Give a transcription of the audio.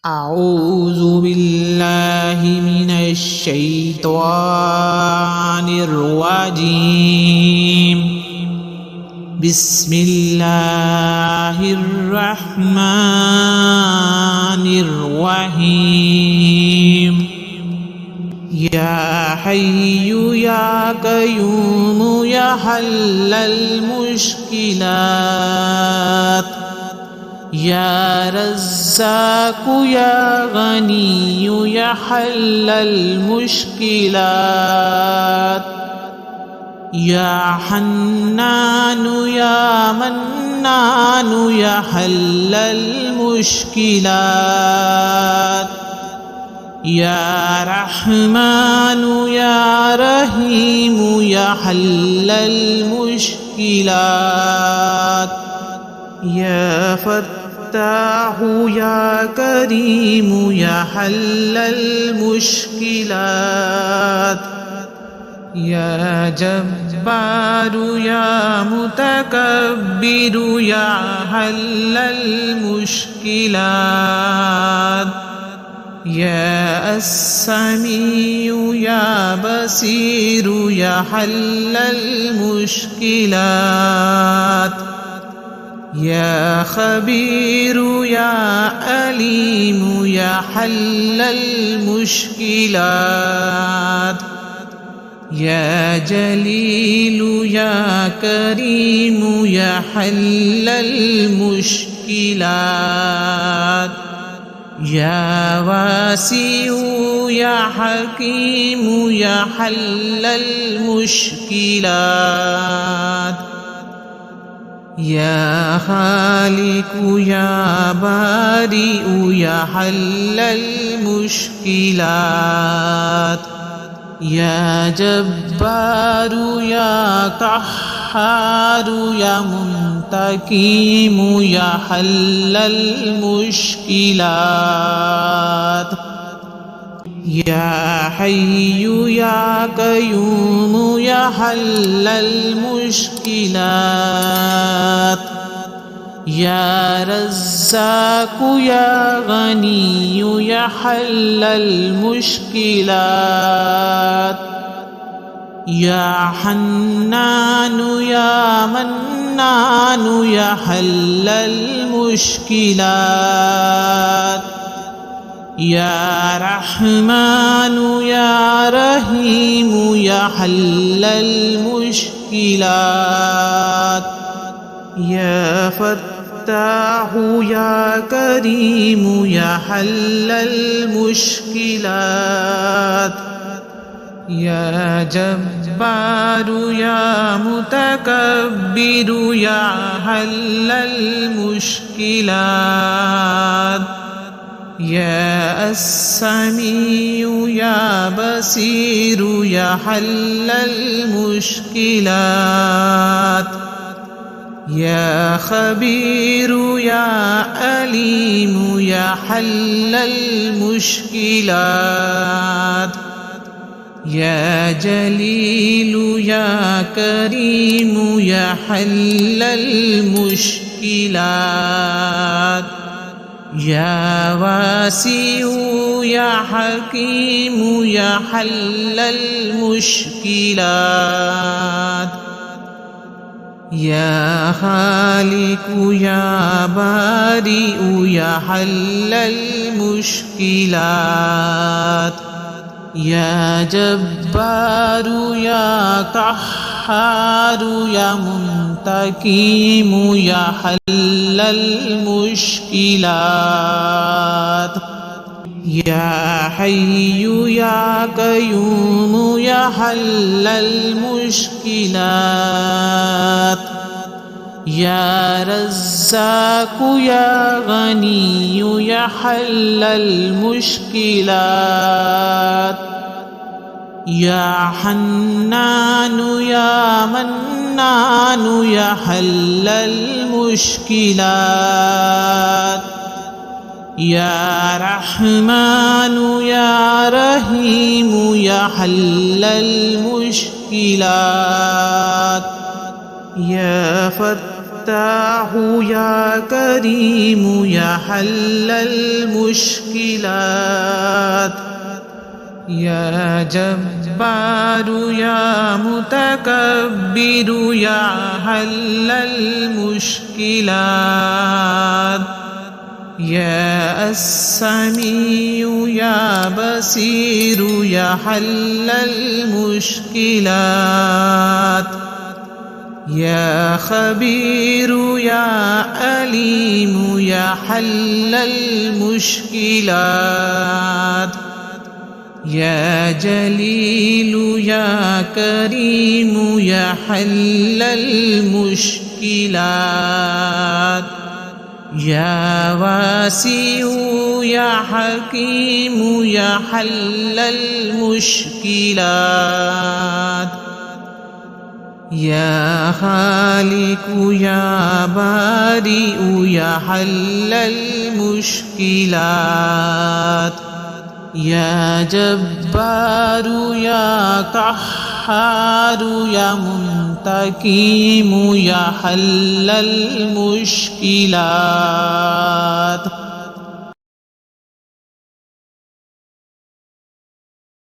أعوذ بالله من الشيطان الرجيم. بسم الله الرحمن الرحيم. يا حي يا قيوم يا حل المشكلات يا رزاق يا غني يا حل المشكلات يا حنان يا منان يا حل المشكلات يا رحمن يا رحيم يا حل المشكلات يا فتاح يا كريم يا حل المشكلات يا جبار يا متكبر يا حل المشكلات يا السميع يا بصير يا حل المشكلات يا خبير يا أليم يا حل المشكلات يا جليل يا كريم يا حل المشكلات يا واسع يا حكيم يا حل المشكلات يا خالق يا بارئ يا حل المشكلات يا جبار يا قهار يا منتقم يا حل المشكلات يا حي يا قيوم يا حل المشكلات يا رزاق يا غني يا حل المشكلات يا حنان يا منان يا حل المشكلات يا رحمن يا رحيم يا حل المشكلات يا فتاح يا كريم يا حل المشكلات يا جبار يا متكبر يا حل المشكلات يا السميع يا بصير يا حل المشكلات يا خبير يا أليم يا حل المشكلات يا جليل يا كريم يا حل المشكلات يا واسع يا حكيم يا حل المشكلات يا خالق يا بارئ يا حل المشكلات يا جبار يا قهار يا منتقم يا حل المشكلات يا حي يا قيوم يا حل المشكلات يا رزاق يا غني يا حل المشكلات يا حنان يا منان يا حل المشكلات يا رحمن يا رحيم يا حل المشكلات يا فتاح فتاح يا كريم يا حل المشكلات يا جبار يا متكبر يا حل المشكلات يا السميع يا بصير يا حل المشكلات يا خبير يا أليم يا حل المشكلات يا جليل يا كريم يا حل المشكلات يا واسع يا حكيم يا حل المشكلات يا خالق يا بارئ يا حل المشكلات يا جبار يا قهار يا منتقم يا حل المشكلات